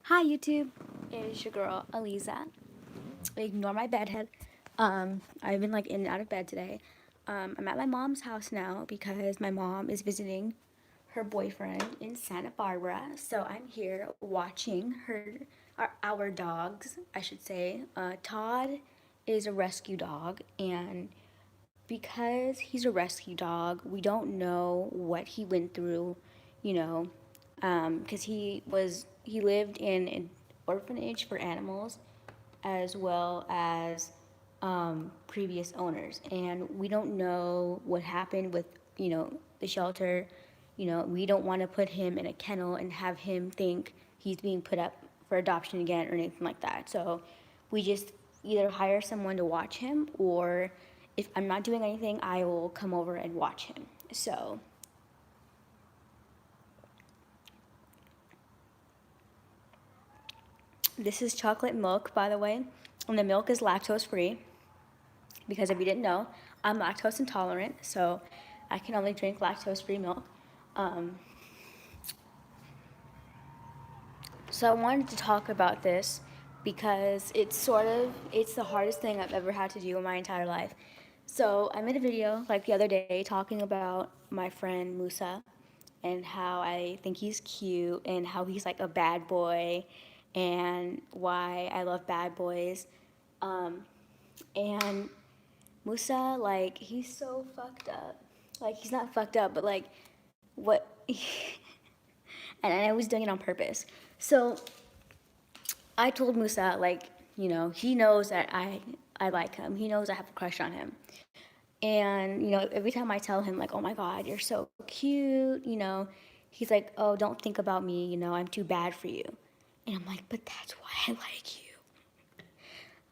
Hi YouTube, it's your girl Aliza. Ignore my bedhead. I've been like in and out of bed today. I'm at my mom's house now because my mom is visiting her boyfriend in Santa Barbara. So I'm here watching our dogs, I should say. Todd is a rescue dog, and because he's a rescue dog, we don't know what he went through, you know, because he lived in an orphanage for animals as well as previous owners, and we don't know what happened with the shelter. We don't want to put him in a kennel and have him think he's being put up for adoption again or anything like that. So we just either hire someone to watch him, or if I'm not doing anything, I will come over and watch him. So this is chocolate milk, by the way, and the milk is lactose free because if you didn't know, I'm lactose intolerant, so I can only drink lactose free milk. Um, so I wanted to talk about this because it's the hardest thing I've ever had to do in my entire life. So I made a video like the other day talking about my friend Musa and how I think he's cute and how he's like a bad boy and why I love bad boys. Um, and Musa, like, he's so fucked up. Like, he's not fucked up, but like, what? And I was doing it on purpose. So I told Musa, like, he knows that I like him. He knows I have a crush on him. And, every time I tell him, like, oh my God, you're so cute, he's like, oh, don't think about me, I'm too bad for you. And I'm like, but that's why I like you.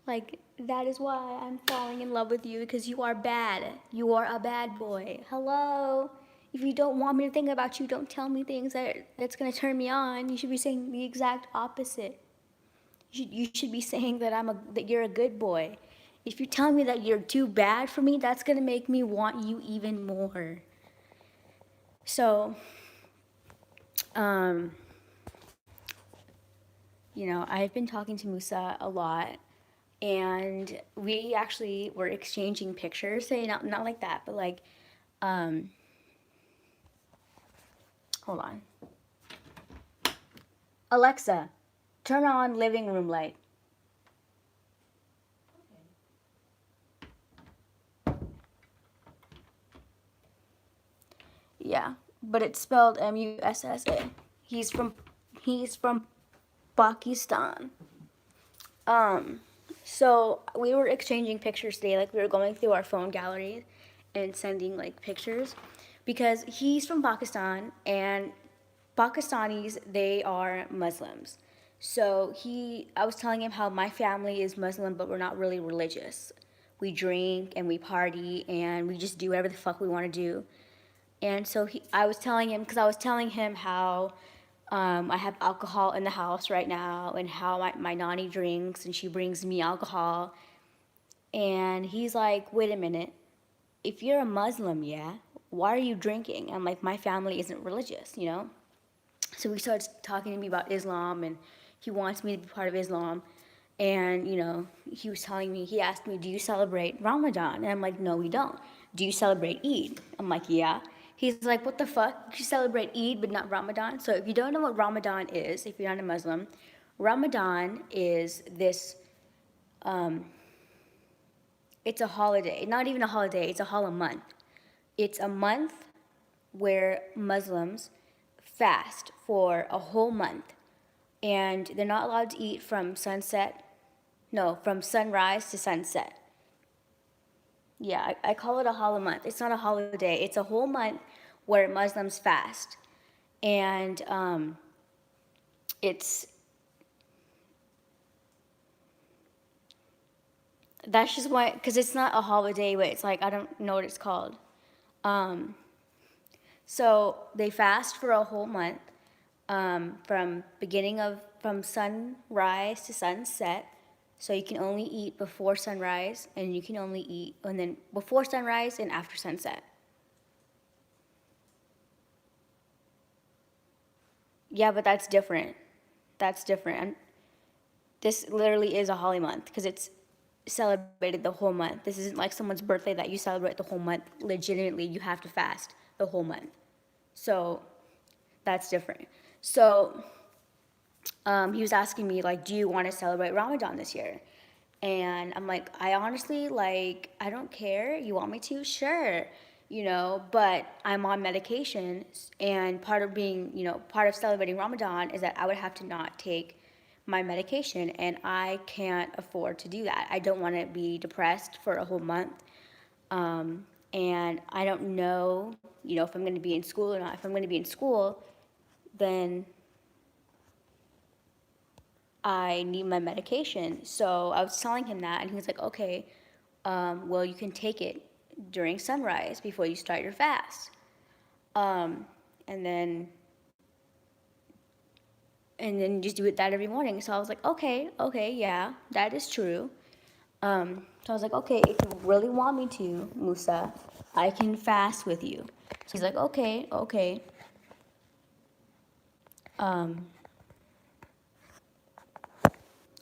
Like, that is why I'm falling in love with you, because you are bad. You are a bad boy. Hello? If you don't want me to think about you, don't tell me things that's going to turn me on. You should be saying the exact opposite. You should be saying that you're a good boy. If you tell me that you're too bad for me, that's gonna make me want you even more. So, um, I've been talking to Musa a lot, and we actually were exchanging pictures. Say not like that, but like, um, hold on. Alexa, turn on living room light. Yeah, but it's spelled Mussa. He's from he's from Pakistan. Um, so we were exchanging pictures today, like we were going through our phone gallery and sending like pictures because he's from Pakistan and Pakistanis, they are Muslims. So I was telling him how my family is Muslim, but we're not really religious. We drink and we party and we just do whatever the fuck we want to do. And so I was telling him, because I was telling him how I have alcohol in the house right now and how my nanny drinks and she brings me alcohol. And he's like, wait a minute, if you're a Muslim, yeah, why are you drinking? I'm like, my family isn't religious. So he starts talking to me about Islam and he wants me to be part of Islam. And, he was telling me, he asked me, do you celebrate Ramadan? And I'm like, no, we don't. Do you celebrate Eid? I'm like, yeah. He's like, what the fuck? You celebrate Eid but not Ramadan? So if you don't know what Ramadan is, if you're not a Muslim, Ramadan is this, it's a holiday. Not even a holiday, it's a whole month. It's a month where Muslims fast for a whole month. And they're not allowed to eat from from sunrise to sunset. Yeah, I call it a hollow month. It's not a holiday. It's a whole month where Muslims fast, and it's that's just why, because it's not a holiday, but it's like I don't know what it's called. Um, so they fast for a whole month, from sunrise to sunset. So you can only eat before sunrise, and you can only eat and then before sunrise and after sunset. Yeah, but that's different. that's different. This literally is a holy month because it's celebrated the whole month. This isn't like someone's birthday that you celebrate the whole month. Legitimately, you have to fast the whole month. So that's different. So he was asking me, like, do you want to celebrate Ramadan this year? And I'm like, I honestly, like, I don't care. You want me to? Sure. But I'm on medication. And part of being, part of celebrating Ramadan is that I would have to not take my medication. And I can't afford to do that. I don't want to be depressed for a whole month. And I don't know, if I'm going to be in school or not. If I'm going to be in school, then I need my medication. So I was telling him that, and he was like, okay, well, you can take it during sunrise before you start your fast. And then just do it that every morning. So I was like, okay, yeah, that is true. So I was like, okay, if you really want me to, Musa, I can fast with you. So he's like, okay.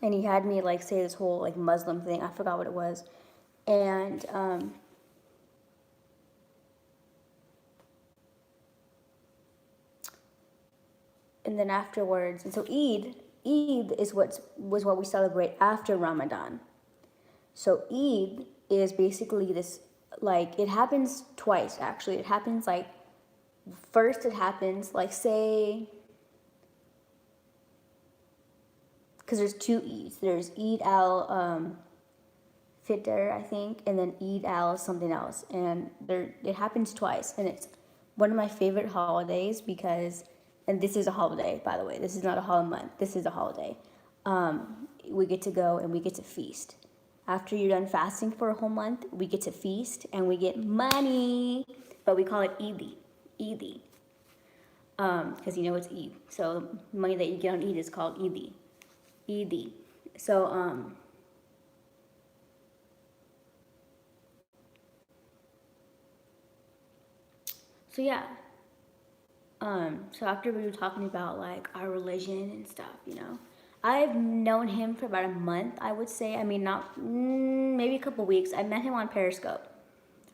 And he had me like say this whole like Muslim thing. I forgot what it was. And then afterwards, and so Eid is what we celebrate after Ramadan. So Eid is basically this, like, it happens twice actually. It happens like, first it happens like, say, because there's two Eids. There's Eid al-Fitr, I think, and then Eid al something else. And it happens twice, and it's one of my favorite holidays because, and this is a holiday, by the way. This is not a holiday month. This is a holiday. We get to go and we get to feast. After you're done fasting for a whole month, we get to feast and we get money, but we call it Eid. Because it's Eid. So the money that you get on Eid is called Eid. So yeah. So after we were talking about like our religion and stuff, I've known him for about a month, I would say. I mean, not maybe a couple weeks. I met him on Periscope.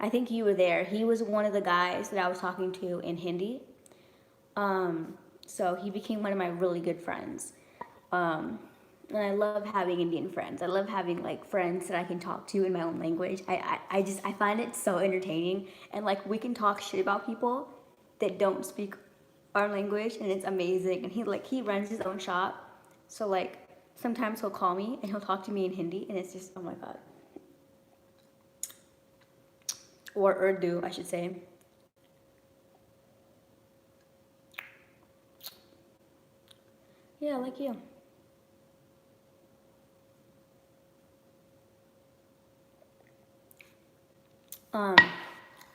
I think you were there. He was one of the guys that I was talking to in Hindi. So he became one of my really good friends. And I love having Indian friends. I love having like friends that I can talk to in my own language. I find it so entertaining, and like we can talk shit about people that don't speak our language, and it's amazing. And he runs his own shop, so like sometimes he'll call me and he'll talk to me in Hindi, and it's just, oh my god. Or Urdu, I should say. Yeah, like you.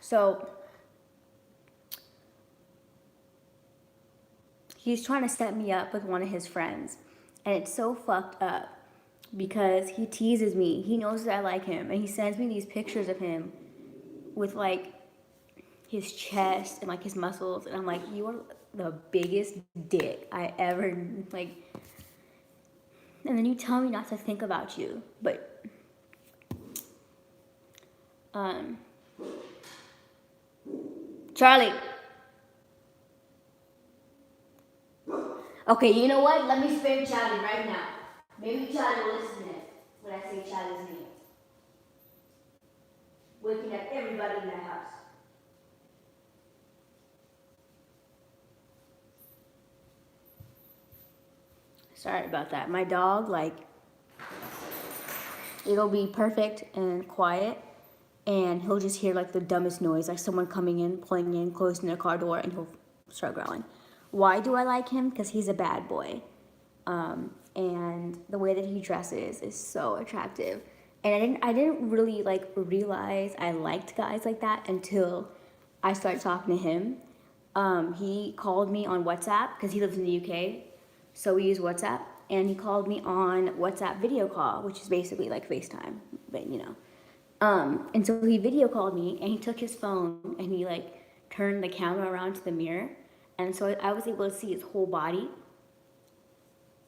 So he's trying to set me up with one of his friends, and it's so fucked up because he teases me. He knows that I like him, and he sends me these pictures of him with like his chest and like his muscles, and I'm like, you are the biggest dick I ever like. And then you tell me not to think about you, but Charlie. Okay, you know what? Let me spam Charlie right now. Maybe Charlie will listen to it when I say Charlie's name. Waking up everybody in the house. Sorry about that. My dog, like, it'll be perfect and quiet, and he'll just hear like the dumbest noise, like someone coming in, pulling in, closing their car door, and he'll start growling. Why do I like him? Because he's a bad boy. And the way that he dresses is so attractive. And I didn't really like realize I liked guys like that until I started talking to him. He called me on WhatsApp because he lives in the UK, so we use WhatsApp. And he called me on WhatsApp video call, which is basically like FaceTime, but and so he video called me, and he took his phone and he like turned the camera around to the mirror, and so I was able to see his whole body.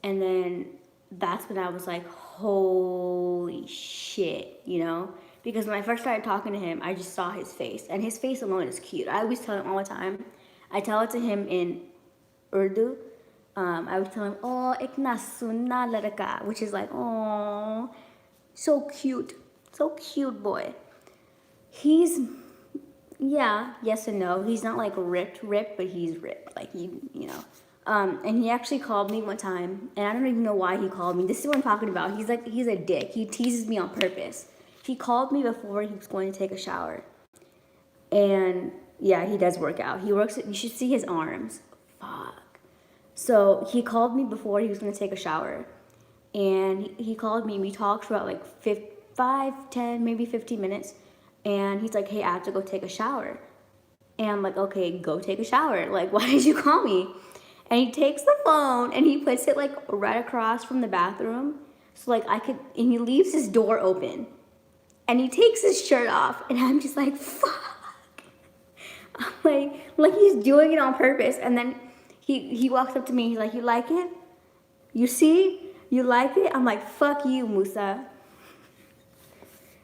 And then that's when I was like, holy shit, you know? Because when I first started talking to him, I just saw his face. And his face alone is cute. I always tell him all the time. I tell it to him in Urdu. I would tell him, oh, ikna sunna ladka, which is like, oh, so cute. So cute, boy. He's, yeah, yes and no. He's not like ripped, but he's ripped. Like, you know. And he actually called me one time, and I don't even know why he called me. This is what I'm talking about. He's like, he's a dick. He teases me on purpose. He called me before he was going to take a shower. And yeah, he does work out. He works, you should see his arms. Fuck. So he called me before he was going to take a shower. And he called me, we talked for about like 5, 10, maybe 15 minutes. And he's like, hey, I have to go take a shower. And I'm like, okay, go take a shower. Like, why did you call me? And he takes the phone and he puts it like right across from the bathroom. So like I could, and he leaves his door open. And he takes his shirt off. And I'm just like, fuck. I'm like he's doing it on purpose. And then he walks up to me. He's like, you like it? You see? You like it? I'm like, fuck you, Musa.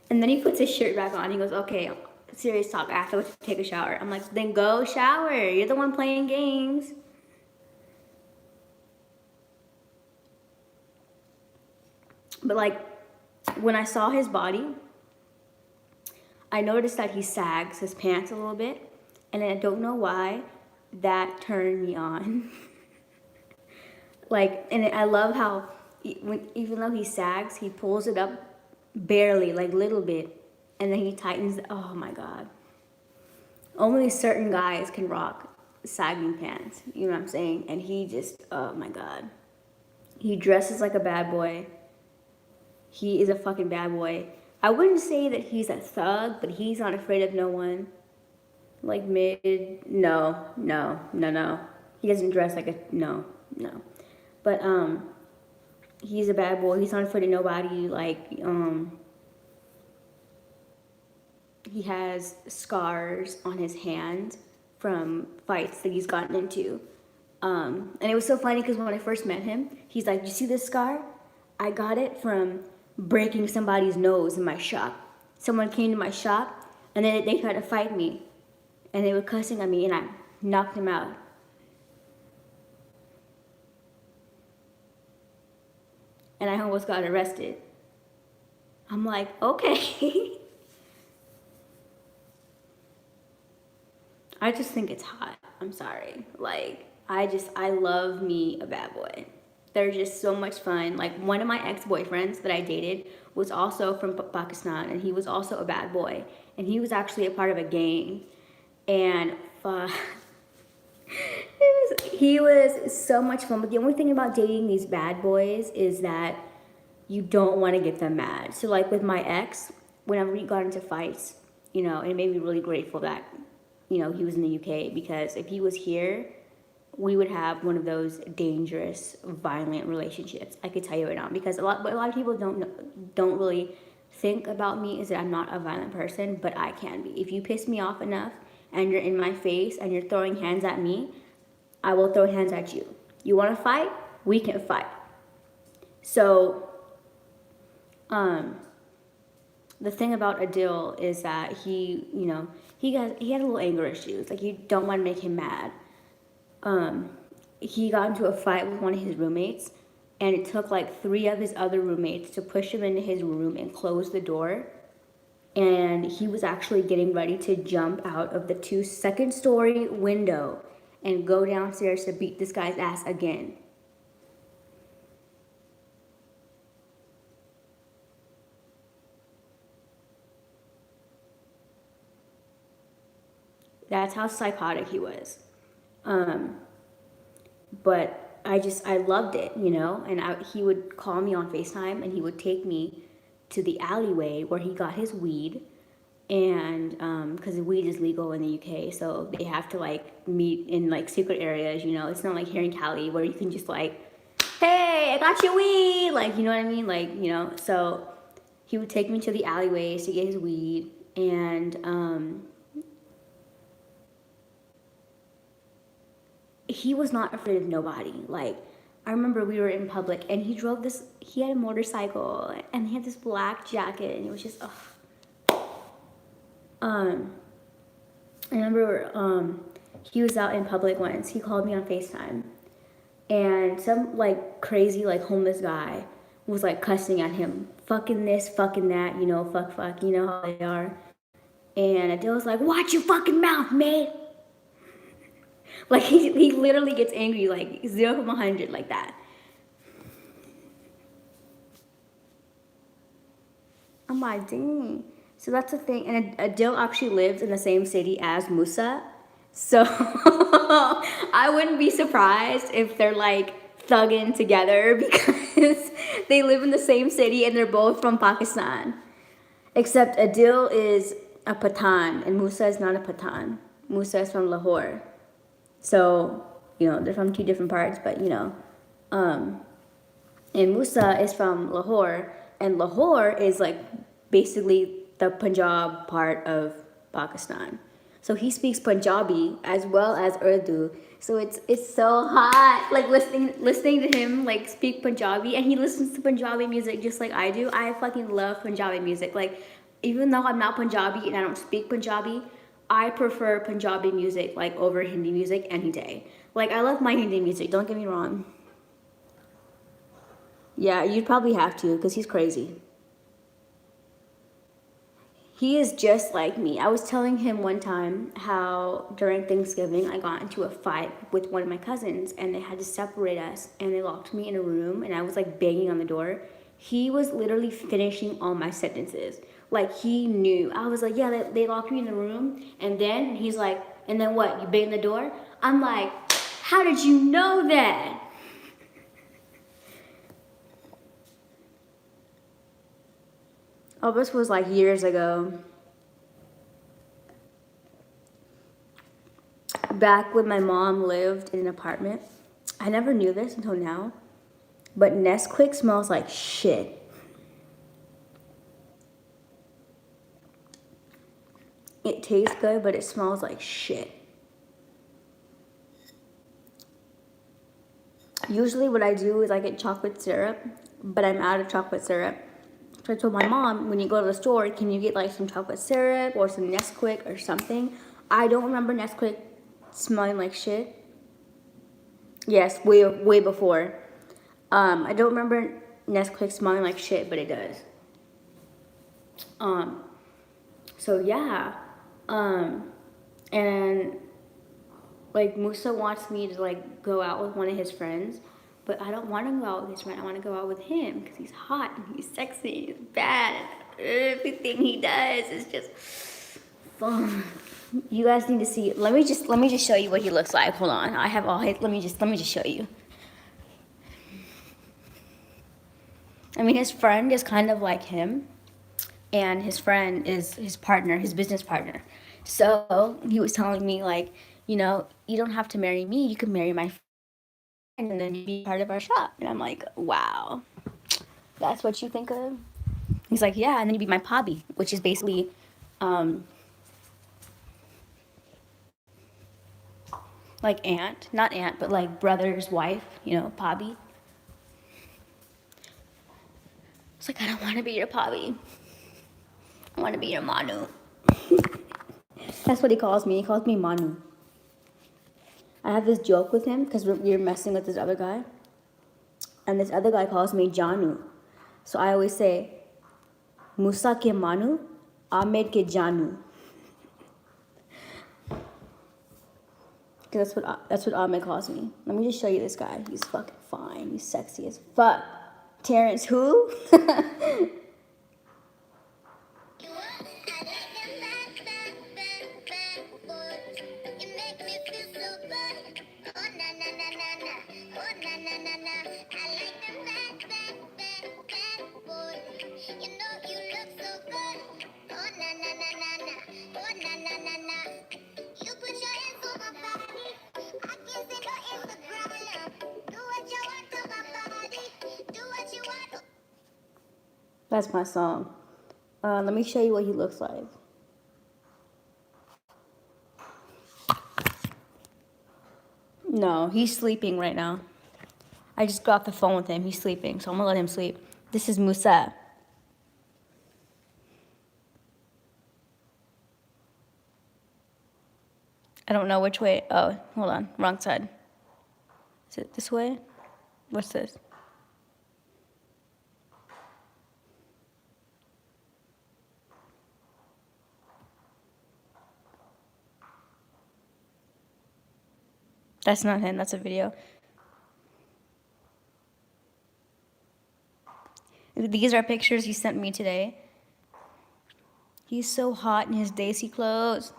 And then he puts his shirt back on. He goes, okay, serious talk. I have to go take a shower. I'm like, then go shower. You're the one playing games. But like, when I saw his body, I noticed that he sags his pants a little bit. And I don't know why that turned me on. Like, and I love how even though he sags, he pulls it up barely, like little bit, and then he tightens. Oh my god! Only certain guys can rock sagging pants. You know what I'm saying? And he just, oh my god, he dresses like a bad boy. He is a fucking bad boy. I wouldn't say that he's a thug, but he's not afraid of no one. Like no. He doesn't dress like a, no. But, he's a bad boy. He's not afraid of nobody. Like, he has scars on his hand from fights that he's gotten into. And it was so funny because when I first met him, he's like, you see this scar? I got it from breaking somebody's nose in my shop. Someone came to my shop and then they tried to fight me. And they were cussing at me and I knocked him out. And I almost got arrested. I'm like, okay. I just think it's hot. I'm sorry. Like, I love me a bad boy. They're just so much fun. Like, one of my ex-boyfriends that I dated was also from Pakistan, and he was also a bad boy. And he was actually a part of a gang. And he was so much fun. But the only thing about dating these bad boys is that you don't want to get them mad. So like with my ex, whenever we got into fights, you know, it made me really grateful that, you know, he was in the UK, because if he was here, we would have one of those dangerous, violent relationships. I could tell you right now, because a lot of people don't really think about me is that I'm not a violent person, but I can be. If you piss me off enough and you're in my face and you're throwing hands at me, I will throw hands at you. You want to fight? We can fight. So, the thing about Adil is that he, you know, he had a little anger issues. Like, you don't want to make him mad. He got into a fight with one of his roommates, and it took like 3 of his other roommates to push him into his room and close the door. And he was actually getting ready to jump out of the 2nd-story window and go downstairs to beat this guy's ass again. That's how psychotic he was. But I loved it, you know? And he would call me on FaceTime, and he would take me to the alleyway where he got his weed. And because weed is legal in the UK, so they have to like meet in like secret areas, you know? It's not like here in Cali where you can just like, hey, I got your weed! Like, you know what I mean? Like, you know, so he would take me to the alleyways to get his weed. And he was not afraid of nobody. Like, I remember we were in public and he drove this, he had a motorcycle and he had this black jacket and it was just, ugh. I remember he was out in public once. He called me on FaceTime and some like crazy like homeless guy was like cussing at him, fucking this, fucking that, you know, fuck, you know how they are. And Adele was like, watch your fucking mouth, mate. Like he literally gets angry like 0 from 100 like that. I'm like, dang. So that's the thing. And Adele actually lives in the same city as Musa. So I wouldn't be surprised if they're like thugging together because they live in the same city and they're both from Pakistan. Except Adele is a Pathan and Musa is not a Pathan. Musa is from Lahore. So, you know, they're from 2 different parts, but you know. And Musa is from Lahore, and Lahore is like basically the Punjab part of Pakistan. So he speaks Punjabi as well as Urdu. So it's so hot, like listening to him like speak Punjabi, and he listens to Punjabi music just like I do. I fucking love Punjabi music. Like even though I'm not Punjabi and I don't speak Punjabi, I prefer Punjabi music like over Hindi music any day. Like I love my Hindi music. Don't get me wrong. Yeah, you'd probably have to because he's crazy. He is just like me. I was telling him one time how during Thanksgiving I got into a fight with one of my cousins and they had to separate us and they locked me in a room and I was like banging on the door. He was literally finishing all my sentences. Like he knew. I was like, yeah, they locked me in the room. And then he's like, and then what? You banged the door? I'm like, how did you know that? Oh, this was like years ago. Back when my mom lived in an apartment. I never knew this until now, but Nesquik smells like shit. It tastes good, but it smells like shit. Usually what I do is I get chocolate syrup, but I'm out of chocolate syrup. So I told my mom, when you go to the store, can you get like some chocolate syrup or some Nesquik or something? I don't remember Nesquik smelling like shit. Yes, way before. I don't remember Nesquik smelling like shit, but it does. So yeah. And like Musa wants me to like go out with one of his friends, but I don't want to go out with his friend. I want to go out with him because he's hot and he's sexy, he's bad, and everything he does is just fun. You guys need to see. Let me just show you what he looks like. Hold on, I have all his. Let me just show you. I mean, his friend is kind of like him, and his friend is his partner, his business partner. So he was telling me like, you know, you don't have to marry me. You can marry my friend, and then you be part of our shop. And I'm like, wow, that's what you think of? He's like, yeah, and then you be my pobby, which is basically, like aunt, not aunt, but like brother's wife, you know, pobby. It's like, I don't want to be your pobby. I want to be your Manu. That's what he calls me. He calls me Manu. I have this joke with him because we're messing with this other guy. And this other guy calls me Janu. So I always say, Musa ke Manu, Ahmed ke Janu. Because that's what Ahmed calls me. Let me just show you this guy. He's fucking fine. He's sexy as fuck. Terrence who? That's my song. Let me show you what he looks like. No, he's sleeping right now. I just got off the phone with him. He's sleeping, so I'm gonna let him sleep. This is Musa. I don't know which way. Oh, hold on. Wrong side. Is it this way? What's this? That's not him. That's a video. These are pictures he sent me today. He's so hot in his Daisy clothes.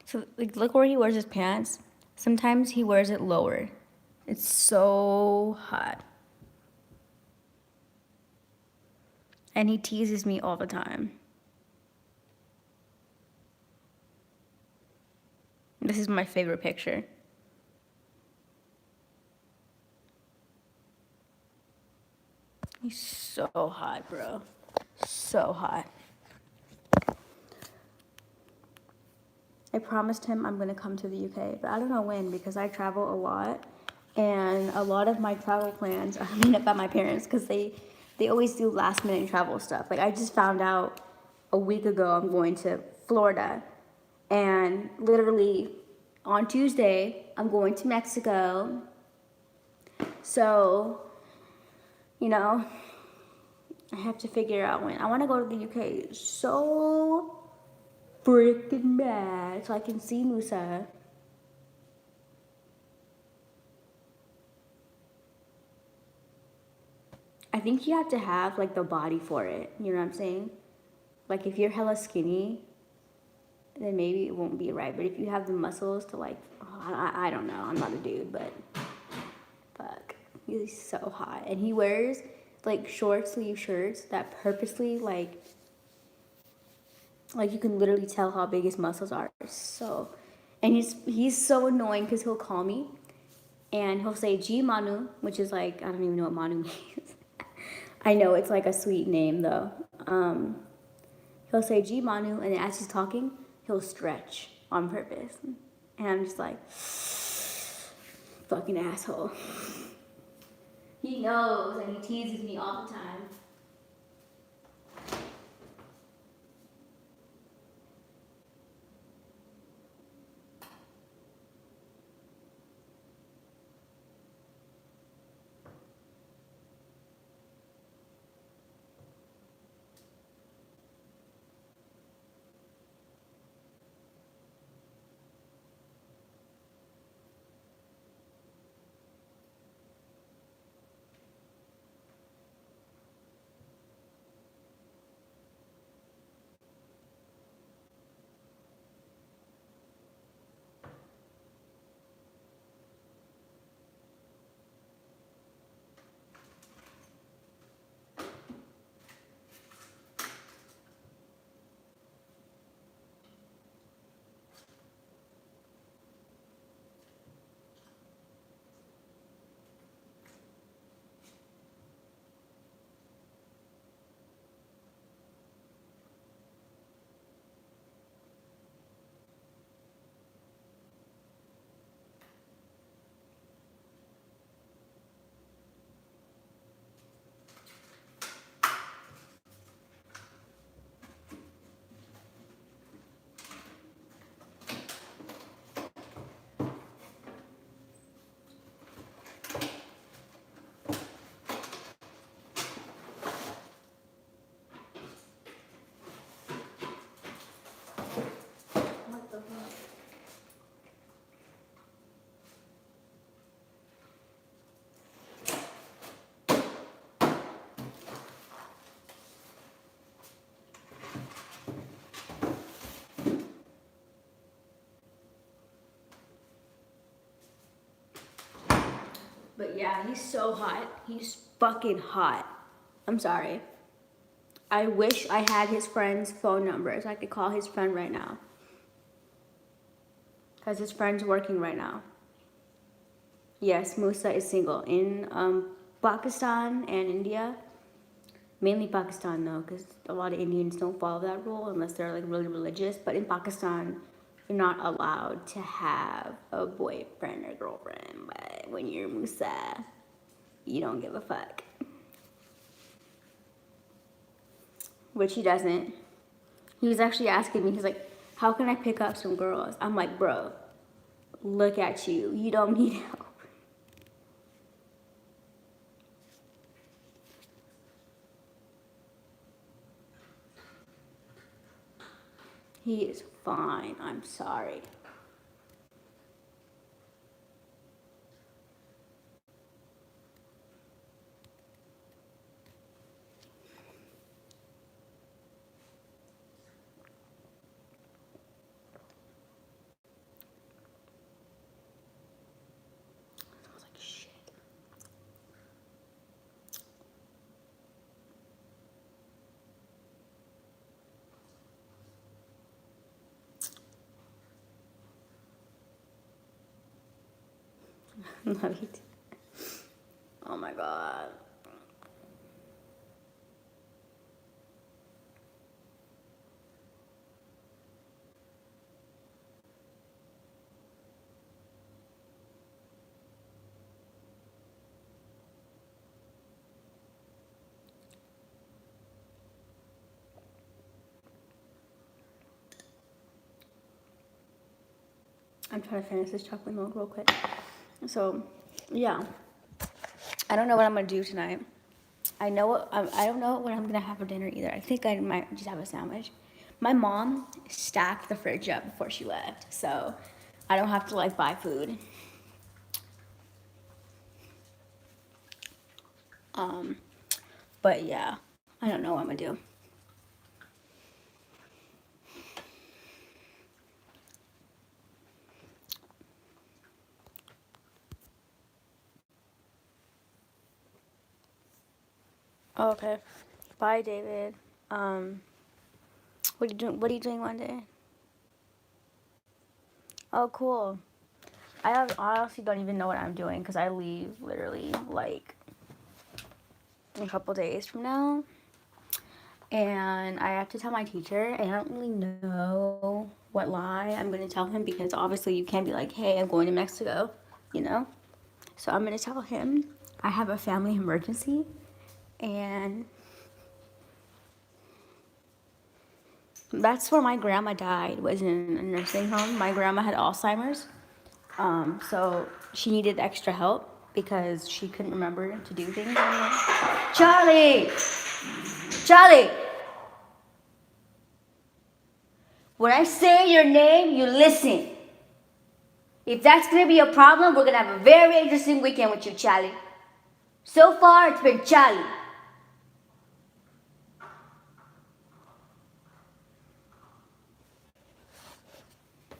So, like, look where he wears his pants. Sometimes he wears it lower. It's so hot. And he teases me all the time. This is my favorite picture. He's so hot, bro. So hot. I promised him I'm gonna come to the UK, but I don't know when because I travel a lot, and a lot of my travel plans are made up by my parents because they always do last minute travel stuff. Like I just found out a week ago I'm going to Florida, and literally on Tuesday I'm going to Mexico. So, you know, I have to figure out when. I want to go to the UK so freaking bad so I can see Musa. I think you have to have like the body for it. You know what I'm saying? Like if you're hella skinny, then maybe it won't be right. But if you have the muscles to like, oh, I don't know. I'm not a dude, but fuck, he's so hot. And he wears like short sleeve shirts that purposely like you can literally tell how big his muscles are. So, and he's so annoying because he'll call me and he'll say G Manu, which is like I don't even know what Manu means. I know it's like a sweet name though. He'll say G Manu, and then as he's talking, he'll stretch on purpose, and I'm just like, fucking asshole. He knows, and he teases me all the time. But yeah, he's so hot. He's fucking hot. I'm sorry. I wish I had his friend's phone number so I could call his friend right now. Because his friend's working right now. Yes, Musa is single in Pakistan and India. Mainly Pakistan though, because a lot of Indians don't follow that rule unless they're like really religious. But in Pakistan, you're not allowed to have a boyfriend or girlfriend. But when you're Musa, you don't give a fuck. Which he doesn't. He was actually asking me, he's like, how can I pick up some girls? I'm like, bro, look at you. You don't need help. He is fine. I'm sorry. I was like, shit. Love you too. Oh my god. I'm trying to finish this chocolate milk real quick. So, yeah. I don't know what I'm gonna do tonight. I don't know what I'm gonna have for dinner either. I think I might just have a sandwich. My mom stacked the fridge up before she left, so I don't have to like buy food. Um, but yeah, I don't know what I'm gonna do. Oh, okay. Bye, David. Um, what are you doing? What are you doing one day? Oh, cool. I honestly don't even know what I'm doing because I leave literally like a couple days from now, and I have to tell my teacher, and I don't really know what lie I'm gonna tell him because obviously you can't be like, hey, I'm going to Mexico, you know? So I'm gonna tell him I have a family emergency, and that's where my grandma died, was in a nursing home. My grandma had Alzheimer's, so she needed extra help because she couldn't remember to do things anymore. Charlie! Charlie! When I say your name, you listen. If that's gonna be a problem, we're gonna have a very interesting weekend with you, Charlie. So far, it's been Charlie.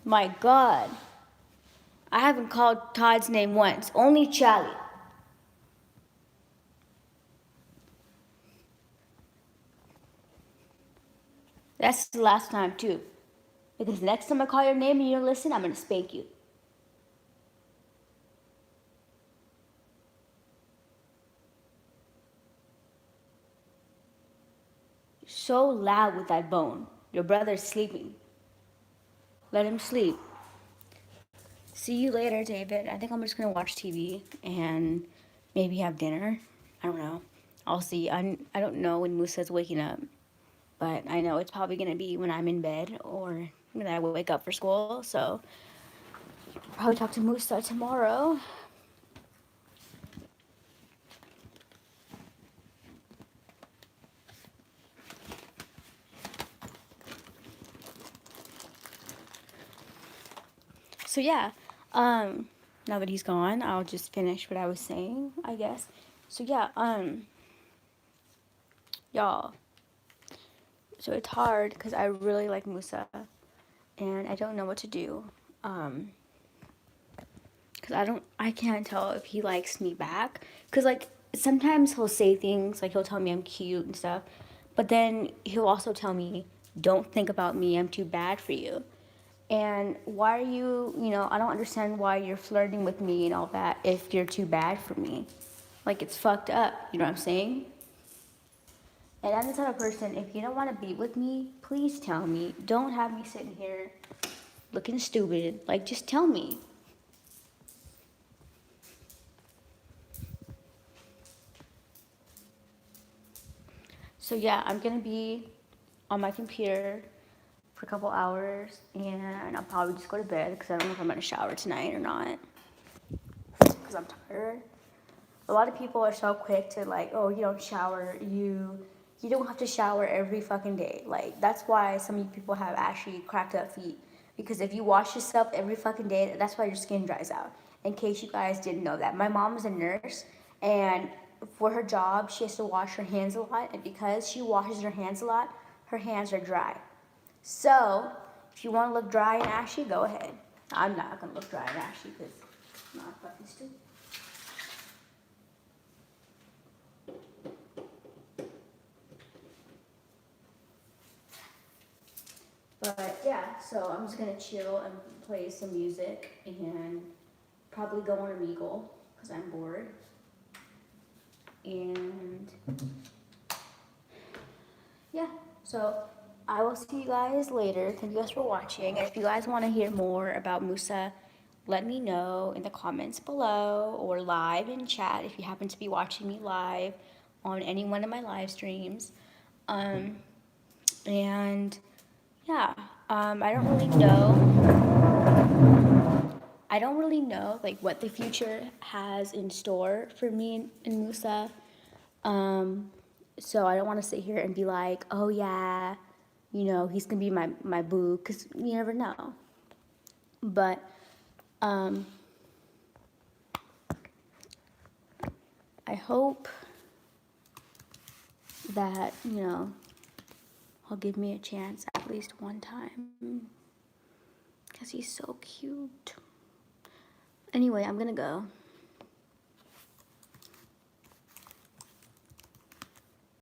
My God. I haven't called Todd's name once, only Charlie. That's the last time, too. Because the next time I call your name and you don't listen, I'm gonna spank you. You're so loud with that bone. Your brother's sleeping. Let him sleep. See you later, David. I think I'm just gonna watch TV and maybe have dinner. I don't know. I'll see. I don't know when Musa's waking up, but I know it's probably gonna be when I'm in bed or when I wake up for school. So I'll probably talk to Musa tomorrow. So yeah, now that he's gone, I'll just finish what I was saying, I guess. So yeah, y'all. So it's hard because I really like Musa, and I don't know what to do. Because because I can't tell if he likes me back. Because, like, sometimes he'll say things, like, he'll tell me I'm cute and stuff, but then he'll also tell me, don't think about me, I'm too bad for you. And why are you, I don't understand why you're flirting with me and all that if you're too bad for me. Like, it's fucked up, you know what I'm saying? And I'm the type of person, if you don't want to be with me, please tell me. Don't have me sitting here looking stupid. Like, just tell me. So yeah, I'm gonna be on my computer for a couple hours, and I'll probably just go to bed because I don't know if I'm gonna shower tonight or not because I'm tired. A lot of people are so quick to like, oh, you don't shower, you don't have to shower every fucking day. Like, that's why some of you people have actually cracked up feet, because if you wash yourself every fucking day, that's why your skin dries out. In case you guys didn't know that, my mom is a nurse, and for her job she has to wash her hands a lot, and because she washes her hands a lot, her hands are dry. So if you want to look dry and ashy, go ahead. I'm not gonna look dry and ashy because I'm not fucking stupid. But yeah, so I'm just gonna chill and play some music and probably go on Omegle because I'm bored. And yeah, so I will see you guys later. Thank you guys for watching. And if you guys want to hear more about Musa, let me know in the comments below or live in chat if you happen to be watching me live on any one of my live streams. And yeah, I don't really know. I don't really know like what the future has in store for me and Musa. Um, so I don't want to sit here and be like, oh yeah, he's gonna be my boo, because you never know. But um, I hope that he'll give me a chance at least one time, because he's so cute. Anyway, I'm gonna go.